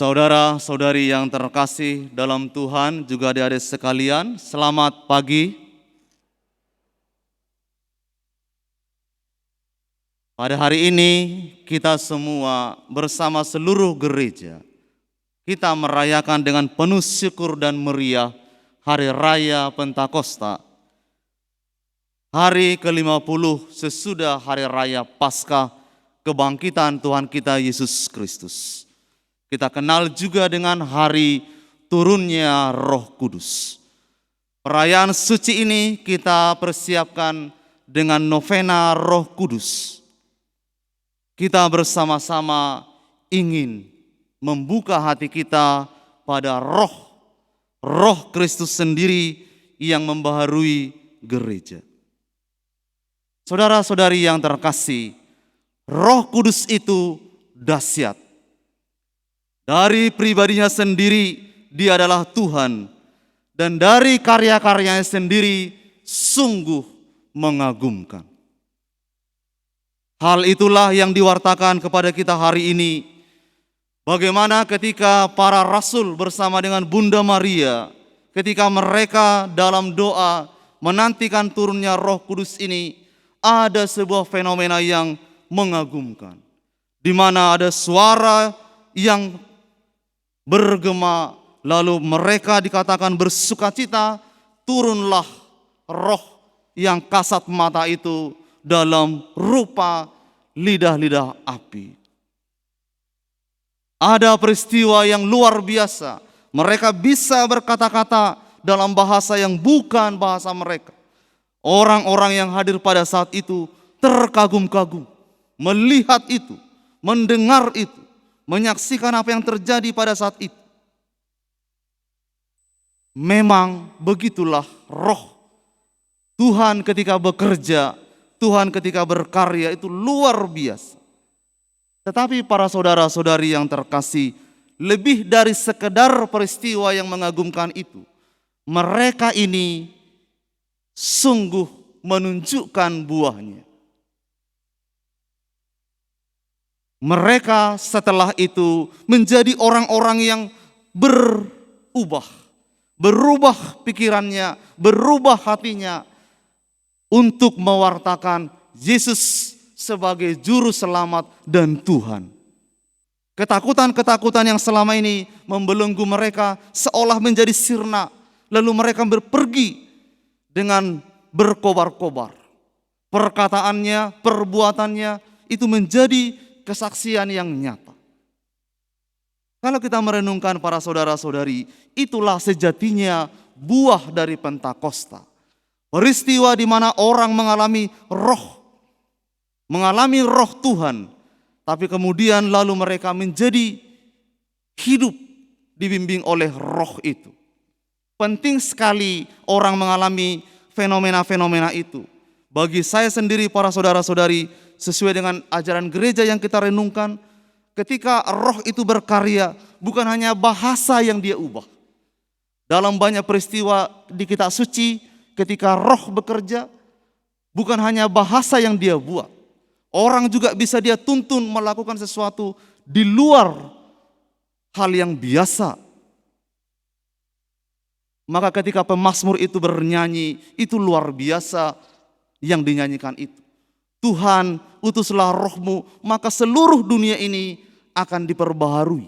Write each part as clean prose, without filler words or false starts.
Saudara-saudari yang terkasih dalam Tuhan, juga adik-adik sekalian, selamat pagi. Pada hari ini kita semua bersama seluruh gereja, kita merayakan dengan penuh syukur dan meriah Hari Raya Pentakosta. Hari ke-50 sesudah Hari Raya Paskah kebangkitan Tuhan kita Yesus Kristus. Kita kenal juga dengan hari turunnya Roh Kudus. Perayaan suci ini kita persiapkan dengan novena Roh Kudus. Kita bersama-sama ingin membuka hati kita pada Roh Kristus sendiri yang membaharui gereja. Saudara-saudari yang terkasih, Roh Kudus itu dahsyat. Dari pribadinya sendiri, dia adalah Tuhan. Dan dari karya-karyanya sendiri, sungguh mengagumkan. Hal itulah yang diwartakan kepada kita hari ini. Bagaimana ketika para rasul bersama dengan Bunda Maria, ketika mereka dalam doa menantikan turunnya Roh Kudus ini, ada sebuah fenomena yang mengagumkan. Di mana ada suara yang bergema, lalu mereka dikatakan bersukacita, turunlah roh yang kasat mata itu dalam rupa lidah-lidah api. Ada peristiwa yang luar biasa, mereka bisa berkata-kata dalam bahasa yang bukan bahasa mereka. Orang-orang yang hadir pada saat itu terkagum-kagum, melihat itu, mendengar itu, menyaksikan apa yang terjadi pada saat itu. Memang begitulah roh Tuhan ketika bekerja, Tuhan ketika berkarya itu luar biasa. Tetapi para saudara-saudari yang terkasih, lebih dari sekedar peristiwa yang mengagumkan itu, mereka ini sungguh menunjukkan buahnya. Mereka setelah itu menjadi orang-orang yang berubah pikirannya, berubah hatinya untuk mewartakan Yesus sebagai juru selamat dan Tuhan. Ketakutan-ketakutan yang selama ini membelenggu mereka seolah menjadi sirna, lalu mereka berpergi dengan berkobar-kobar. Perkataannya, perbuatannya itu menjadi kesaksian yang nyata. Kalau kita merenungkan para saudara-saudari, itulah sejatinya buah dari Pentakosta. Peristiwa di mana orang mengalami roh Tuhan, tapi kemudian lalu mereka menjadi hidup dibimbing oleh roh itu. Penting sekali orang mengalami fenomena-fenomena itu. Bagi saya sendiri, para saudara-saudari, sesuai dengan ajaran gereja yang kita renungkan, ketika roh itu berkarya, bukan hanya bahasa yang dia ubah. Dalam banyak peristiwa di kitab suci, ketika roh bekerja, bukan hanya bahasa yang dia buat. Orang juga bisa dia tuntun melakukan sesuatu di luar hal yang biasa. Maka ketika pemazmur itu bernyanyi, itu luar biasa yang dinyanyikan itu. Tuhan, utuslah rohmu, maka seluruh dunia ini akan diperbaharui.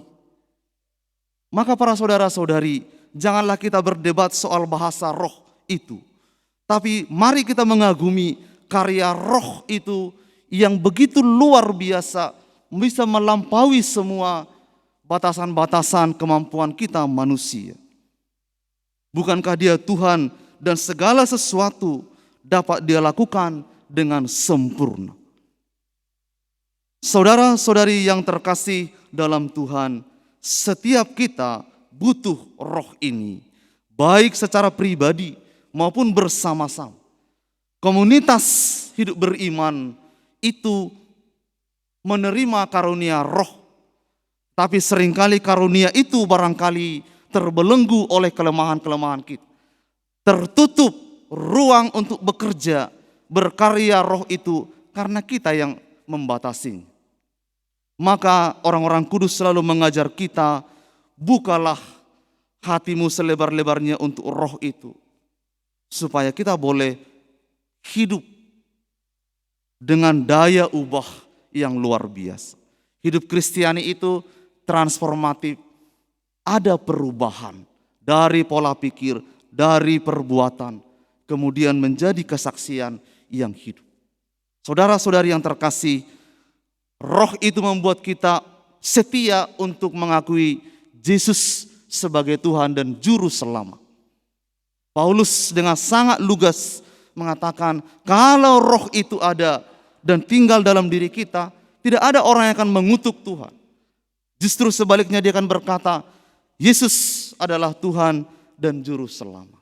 Maka para saudara-saudari, janganlah kita berdebat soal bahasa roh itu. Tapi mari kita mengagumi karya roh itu yang begitu luar biasa, bisa melampaui semua batasan-batasan kemampuan kita manusia. Bukankah dia Tuhan dan segala sesuatu dapat dia lakukan dengan sempurna. Saudara-saudari yang terkasih dalam Tuhan, setiap kita butuh roh ini, baik secara pribadi maupun bersama-sama. Komunitas hidup beriman itu menerima karunia roh, tapi seringkali karunia itu barangkali terbelenggu oleh kelemahan-kelemahan kita. Tertutup ruang untuk bekerja, berkarya roh itu karena kita yang membatasinya. Maka orang-orang kudus selalu mengajar kita bukalah hatimu selebar-lebarnya untuk roh itu, supaya kita boleh hidup dengan daya ubah yang luar biasa. Hidup Kristiani itu transformatif, ada perubahan dari pola pikir, dari perbuatan, kemudian menjadi kesaksian yang hidup. Saudara-saudari yang terkasih, roh itu membuat kita setia untuk mengakui Yesus sebagai Tuhan dan Juru Selamat. Paulus dengan sangat lugas mengatakan, kalau roh itu ada dan tinggal dalam diri kita, tidak ada orang yang akan mengutuk Tuhan. Justru sebaliknya dia akan berkata, Yesus adalah Tuhan dan Juru Selamat.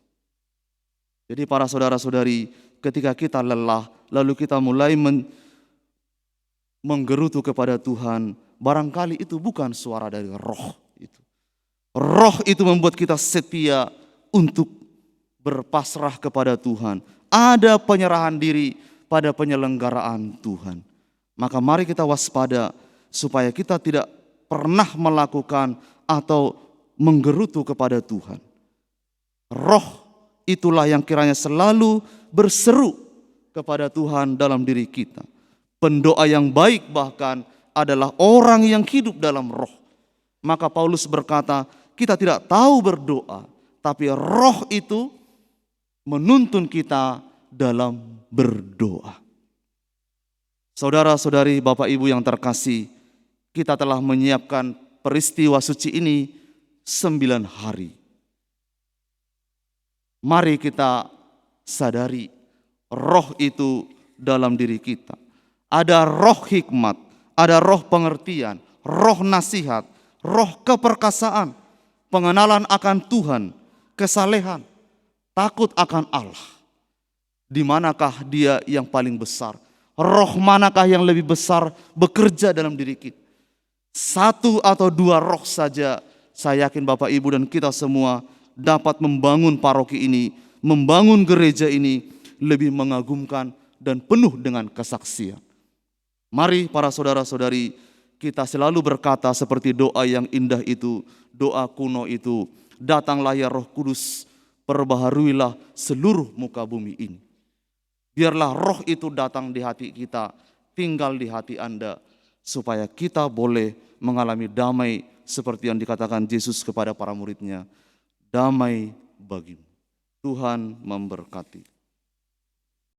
Jadi para saudara-saudari, ketika kita lelah, lalu kita mulai menggerutu kepada Tuhan, barangkali itu bukan suara dari roh itu. Roh itu membuat kita setia untuk berpasrah kepada Tuhan. Ada penyerahan diri pada penyelenggaraan Tuhan. Maka mari kita waspada supaya kita tidak pernah melakukan atau menggerutu kepada Tuhan. Roh itulah yang kiranya selalu berseru kepada Tuhan dalam diri kita. Pendoa yang baik bahkan adalah orang yang hidup dalam roh. Maka Paulus berkata, kita tidak tahu berdoa, tapi roh itu menuntun kita dalam berdoa. Saudara-saudari, Bapak Ibu yang terkasih, kita telah menyiapkan peristiwa suci ini 9 hari. Mari kita sadari roh itu dalam diri kita. Ada roh hikmat, ada roh pengertian, roh nasihat, roh keperkasaan, pengenalan akan Tuhan, kesalehan, takut akan Allah. Di manakah dia yang paling besar? Roh manakah yang lebih besar bekerja dalam diri kita? 1 atau 2 roh saja, saya yakin Bapak Ibu dan kita semua dapat membangun paroki ini, membangun gereja ini lebih mengagumkan dan penuh dengan kesaksian. Mari para saudara-saudari, kita selalu berkata seperti doa yang indah itu, doa kuno itu, datanglah ya Roh Kudus, perbaharuilah seluruh muka bumi ini. Biarlah roh itu datang di hati kita, tinggal di hati Anda, supaya kita boleh mengalami damai seperti yang dikatakan Yesus kepada para muridnya. Damai bagimu. Tuhan memberkati.